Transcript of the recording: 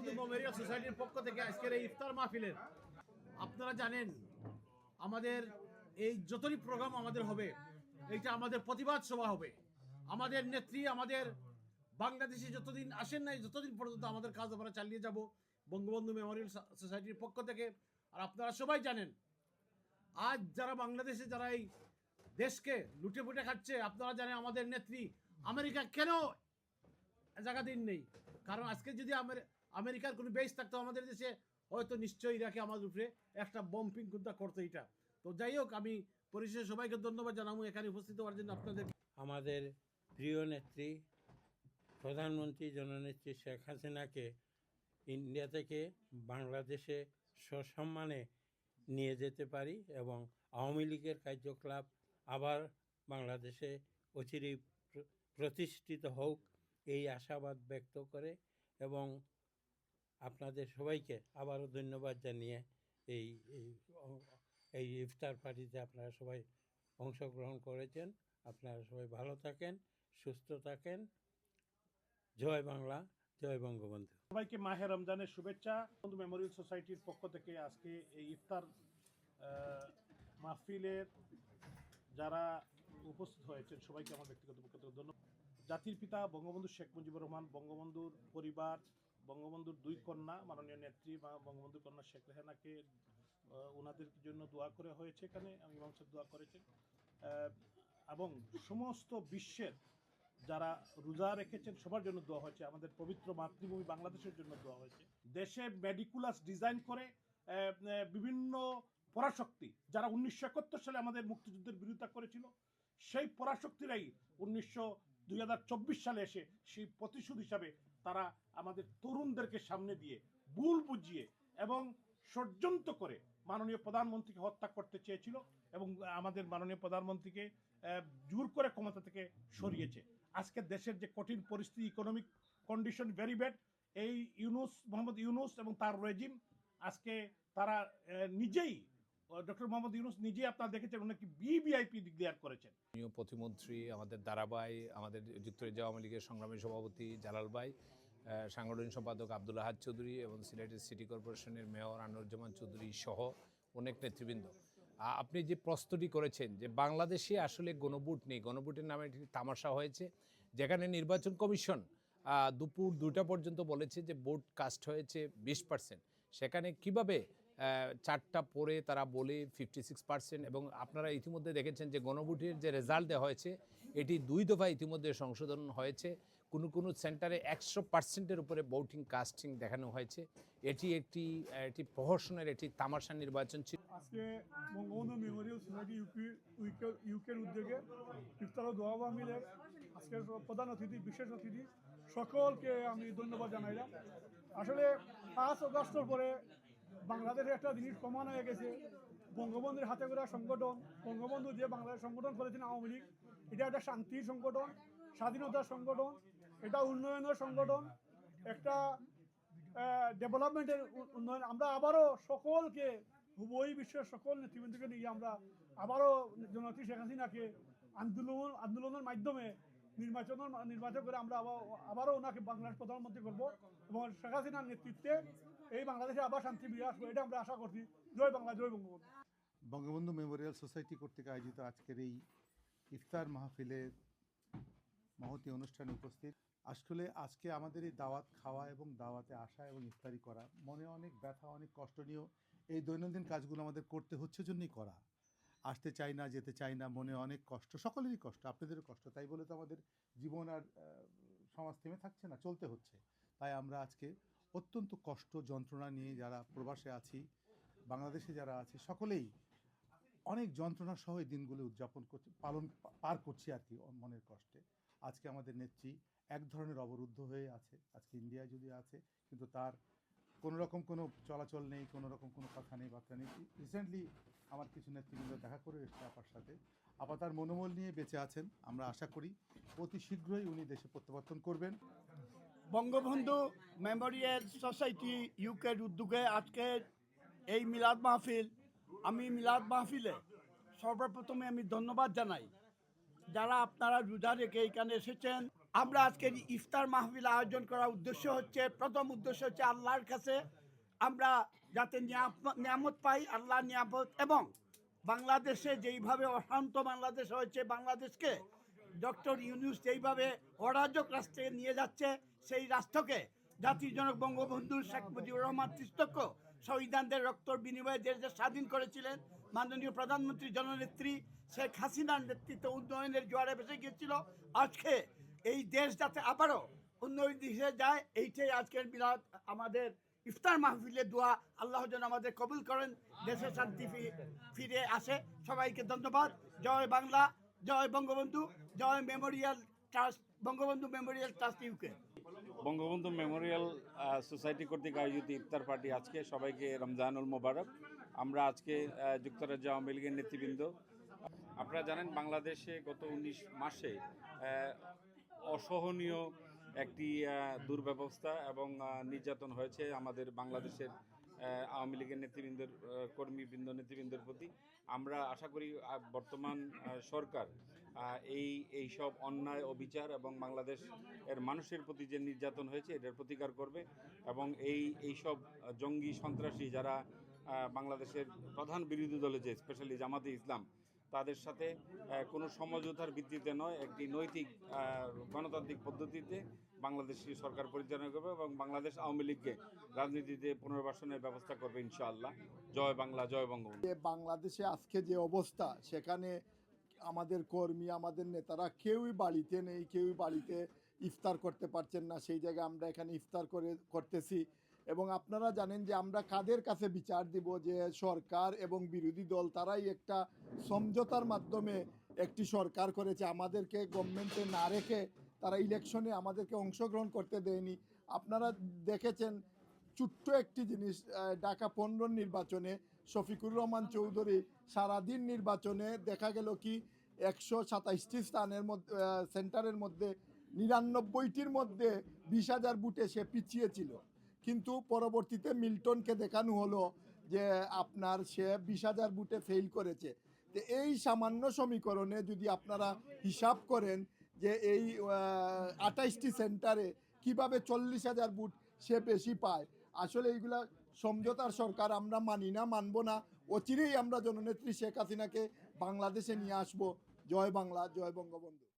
Bangabandhu Memorial সোসাইটির পক্ষ থেকে আজকের এই ইফতার মাহফিলের আপনারা জানেন আমাদের এই যতই প্রোগ্রাম আমাদের হবে এইটা আমাদের প্রতিবাদ সভা হবে। আমাদের নেত্রী আমাদের বাংলাদেশে যতদিন আসেন নাই যতদিন পর্যন্ত আমাদের কাজ আমরা চালিয়ে যাব বঙ্গবন্ধু মেমোরিয়াল সোসাইটির পক্ষ থেকে। আর আপনারা সবাই জানেন আজ যারা বাংলাদেশে যারা এই দেশকে লুটে পুটে খাচ্ছে, আপনারা জানেন আমাদের নেত্রী আমেরিকা কেন জায়গা দিন নেই, কারণ আজকে যদি আমেরিকার কোনো বেস থাকতো আমাদের দেশে হয়তো নিশ্চয়ই ইরাকে আমাদের উপরে একটা বম্পিং কিন্তু করতো এটা। তো যাই হোক, আমি পরিশেষে সবাইকে ধন্যবাদ জানাবো এখানে উপস্থিত হওয়ার জন্য আপনাদের। আমাদের প্রিয় নেত্রী প্রধানমন্ত্রী জননেত্রী শেখ হাসিনাকে ইন্ডিয়া থেকে বাংলাদেশে সসম্মানে নিয়ে যেতে পারি এবং আওয়ামী লীগের কার্যকলাপ আবার বাংলাদেশে অচিরেই প্রতিষ্ঠিত হোক এই আশাবাদ ব্যক্ত করে এবং আপনাদের সবাইকে আবারও ধন্যবাদ জানিয়ে এই এই ইফতার পার্টিতে আপনারা সবাই অংশগ্রহণ করেছেন। আপনারা সবাই ভালো থাকেন, সুস্থ থাকেন। জয় বাংলা, জয় বঙ্গবন্ধু। সবাইকে মাহে রমজানের শুভেচ্ছা। বঙ্গবন্ধু মেমোরিয়াল সোসাইটির পক্ষ থেকে আজকে এই ইফতার মাহফিলের যারা উপস্থিত হয়েছেন সবাইকে আমার ব্যক্তিগত পক্ষ থেকে ধন্যবাদ। জাতির পিতা বঙ্গবন্ধু শেখ মুজিবুর রহমান, বঙ্গবন্ধুর পরিবার, বঙ্গবন্ধুর দুই কন্যা মাননীয় নেত্রী বঙ্গবন্ধুর কন্যা শেখ রেহানাকে ওনাদের জন্য দোয়া করে হয়েছে এখানে, আমি ইমাম সাহেব দোয়া করেছেন এবং সমস্ত বিশ্বের যারা রোজা রেখেছেন সবার জন্য দোয়া হয়েছে। আমাদের পবিত্র মাতৃভূমি বাংলাদেশের জন্য দোয়া হয়েছে। দেশে মেডিকুলাস ডিজাইন করে বিভিন্ন পরাশক্তি যারা 1971 সালে আমাদের মুক্তিযুদ্ধের বিরোধিতা করেছিল, সেই পরাশক্তিরাই 2024 সালে এসে সেই প্রতিশোধ হিসাবে তারা আমাদের তরুণদেরকে সামনে দিয়ে ভুল বুঝিয়ে এবং ষড়যন্ত্র করে মাননীয় প্রধানমন্ত্রীকে হত্যা করতে চেয়েছিল এবং আমাদের মাননীয় প্রধানমন্ত্রীকে জোর করে ক্ষমতা থেকে সরিয়েছে। আজকে দেশের যে কঠিন পরিস্থিতি, ইকোনমিক কন্ডিশন ভেরি ব্যাড, এই মোহাম্মদ ইউনূস এবং তার রেজিম আজকে তারা নিজেই ডক্টর মোহাম্মদ ইউনূস নিজেই আপনারা দেখেছেন ওনাকে ভিভিআইপি ডিক্লেয়ার করেছেন। প্রতিমন্ত্রী আমাদের দারাবাই, আমাদের যুক্তরাজ্য আওয়ামী লীগের সংগ্রামী সভাপতি জালাল ভাই, সাংগঠনিক সম্পাদক আব্দুল আহাদ চৌধুরী এবং সিলেটের সিটি কর্পোরেশনের মেয়র আনোয়ারুজ্জামান চৌধুরী সহ অনেক নেতৃবৃন্দ, আপনি যে প্রশ্নটি করেছেন যে বাংলাদেশে আসলে গণভোট নেই, গণভোটের নামে একটি তামাশা হয়েছে, যেখানে নির্বাচন কমিশন দুপুর 2টা পর্যন্ত বলেছে যে ভোট কাস্ট হয়েছে 20%, সেখানে কিভাবে 4টা পরে তারা বলে 56%। এবং আপনারা ইতিমধ্যে দেখেছেন যে গণভোটের যে রেজাল্ট দেওয়া হয়েছে এটি 2 দফা ইতিমধ্যে সংশোধন হয়েছে। কোনো সেন্টারে 100%-এর উপরে ভোটিং কাস্টিং দেখানো হয়েছে। এটি একটি প্রহসনের একটি তামাশা নির্বাচন ছিল। আজকে বঙ্গবন্ধু মেমোরিয়াল সোসাইটি ইউকের উদ্যোগে ইফতার ও দোয়া মাহফিলের আজকের প্রধান অতিথি, বিশেষ অতিথি সকলকে আমি ধন্যবাদ জানাইলাম। আসলে 5 আগস্টের পরে বাংলাদেশে একটা জিনিস প্রমাণ হয়ে গেছে, বঙ্গবন্ধুর হাতে গড়া সংগঠন, বঙ্গবন্ধু যে বাংলাদেশ সংগঠন করেছেন আওয়ামী লীগ, এটা একটা শান্তির সংগঠন, স্বাধীনতার সংগঠন, এটা উন্নয়নের সংগঠন, একটা ডেভেলপমেন্টের উন্নয়ন। আমরা আবারও সকলকে হুবই বিশ্বের সকল নেতৃবৃন্দকে নিয়ে আমরা আবারও জননেত্রী শেখ হাসিনাকে আন্দোলনের মাধ্যমে নির্বাচন করে আমরা আবারও ওনাকে বাংলাদেশ প্রধানমন্ত্রী করব এবং শেখ হাসিনার নেতৃত্বে এই বাংলাদেশে আবার শান্তি বিরাজ করে, এটা আমরা আশা করছি। জয় বাংলা, জয় বঙ্গবন্ধু। বঙ্গবন্ধু মেমোরিয়াল সোসাইটি কর্তৃক আয়োজিত আজকের এই ইফতার মাহফিলের মহতী অনুষ্ঠানে উপস্থিত। আসলে আজকে আমাদের এই দাওয়াত খাওয়া এবং দাওয়াতে আসা এবং ইফতারি করা মনে অনেক ব্যথা, অনেক কষ্ট নিয়েও এই দৈনন্দিন কাজগুলো আমাদের করতে হচ্ছে জন্যই করা। আসতে চাই না, যেতে চাই না, মনে অনেক কষ্ট, সকলেরই কষ্ট, আপনাদেরও কষ্ট। তাই বলে তো আমাদের জীবন আর সমাজ থেমে থাকছে না, চলতে হচ্ছে। তাই আমরা আজকে অত্যন্ত কষ্ট যন্ত্রণা নিয়ে যারা প্রবাসে আছি, বাংলাদেশে যারা আছি, সকলেই অনেক যন্ত্রণা সহ এই দিনগুলো উদযাপন করছি, পার করছি আর কি মনের কষ্টে। আজকে আমাদের নেত্রী এক ধরনের অবরুদ্ধ হয়ে আছে, আজকে ইন্ডিয়ায় যদি আছে কিন্তু তার কোনো রকম কোনো চলাচল নেই, কোনো রকম কোনো কথা নেই, বার্তা নেই। রিসেন্টলি আমার কিছু নেতৃবৃন্দ দেখা করে এসছে আপার সাথে, আপা তার মনোবল নিয়ে বেঁচে আছেন। আমরা আশা করি অতি শীঘ্রই উনি দেশে প্রত্যাবর্তন করবেন। বঙ্গবন্ধু মেমোরিয়াল সোসাইটি ইউকের উদ্যোগে আজকের এই মিলাদ মাহফিল, আমি মিলাদ মাহফিলে সর্বপ্রথমে আমি ধন্যবাদ জানাই যারা আপনারা রোজা রেখে এখানে এসেছেন। আমরা আজকের ইফতার মাহফিল আয়োজন করার উদ্দেশ্য হচ্ছে, প্রথম উদ্দেশ্য হচ্ছে আল্লাহর কাছে আমরা যাতে নিয়ামত পাই, আল্লাহর নিয়ামত, এবং বাংলাদেশে যেইভাবে অশান্ত বাংলাদেশ হয়েছে, বাংলাদেশকে ডক্টর ইউনূস যেইভাবে অরাজক রাষ্ট্রে নিয়ে যাচ্ছে, সেই রাষ্ট্রকে জাতির জনক বঙ্গবন্ধু শেখ মুজিবুর রহমান তিস্তক্য শহীদানদের রক্তর বিনিময়ে দেশকে স্বাধীন করেছিলেন। মাননীয় প্রধানমন্ত্রী জননেত্রী শেখ হাসিনার নেতৃত্বে উন্নয়নের জোয়ারে ভেসে গিয়েছিল। আজকে এই দেশ যাতে আবারও উন্নয়ন দিকে যায়, এইটাই আজকের মিলাদ, আমাদের ইফতার মাহফিলের দোয়া। আল্লাহ যেন আমাদের কবুল করেন, দেশে শান্তি ফিরে আসে। সবাইকে ধন্যবাদ। জয় বাংলা, জয় বঙ্গবন্ধু, জয় memorial trust, Bangabandhu memorial trust UK. Bangabandhu memorial society কর্তৃক আয়োজিত ইফতার পার্টি আজকে সবাইকে রমজানুল মোবারক। আমরা আজকে যুক্তরাজ্য আওয়ামী লীগের নেতৃবৃন্দ, আপনারা জানেন বাংলাদেশে গত 19 মাসে অসহনীয় একটি দুর্ব্যবস্থা এবং নির্যাতন হয়েছে আমাদের বাংলাদেশের আওয়ামী লীগের নেতৃবৃন্দের, কর্মীবৃন্দ, নেতৃবৃন্দের প্রতি। আমরা আশা করি বর্তমান সরকার এই সব অন্যায়, অবিচার এবং বাংলাদেশ এর মানুষের প্রতি যে নির্যাতন হয়েছে এটার প্রতিকার করবে এবং এই সব জঙ্গি সন্ত্রাসী যারা বাংলাদেশের প্রধান বিরোধী দলে, যে স্পেশালি জামাতে ইসলাম, তাদের সাথে কোনো সমঝোতার ভিত্তিতে নয়, একটি নৈতিক গণতান্ত্রিক পদ্ধতিতে বাংলাদেশি সরকার পরিচালনা করবে এবং বাংলাদেশ আওয়ামী লীগকে রাজনীতিতে পুনর্বাসনের ব্যবস্থা করবে ইনশাআল্লাহ। জয় বাংলা, জয় বঙ্গবন্ধু। বাংলাদেশে আজকে যে অবস্থা, সেখানে আমাদের কর্মী, আমাদের নেতারা কেউই বাড়িতে নেই, কেউই বাড়িতে ইফতার করতে পারছেন না। সেই জায়গায় আমরা এখানে ইফতার করতেছি এবং আপনারা জানেন যে আমরা কাদের কাছে বিচার দিব, যে সরকার এবং বিরোধী দল তারাই একটা সমঝোতার মাধ্যমে একটি সরকার করেছে। আমাদেরকে গভর্নমেন্টে না রেখে তারা ইলেকশনে আমাদেরকে অংশগ্রহণ করতে দেয়নি। আপনারা দেখেছেন ছোট্ট একটি জিনিস, ঢাকা 15 নির্বাচনে শফিকুর রহমান চৌধুরী সারাদিন নির্বাচনে দেখা গেল কি 127টি স্থানের মধ্যে, সেন্টারের মধ্যে 99টির মধ্যে 20,000 ভোটে সে পিছিয়ে ছিল। কিন্তু পরবর্তীতে মিল্টনকে দেখানো হলো যে আপনার সে 20,000 ভোটে ফেল করেছে। তো এই সামান্য সমীকরণে যদি আপনারা হিসাব করেন যে এই 28টি সেন্টারে কিভাবে 40,000 ভোট সে বেশি পায়, আসলে এইগুলা সমঝোতার সরকার আমরা মানি না, মানব না। অচিরেই আমরা জননেত্রী শেখ হাসিনাকে বাংলাদেশে নিয়ে আসব। জয় বাংলা, জয় বঙ্গবন্ধু।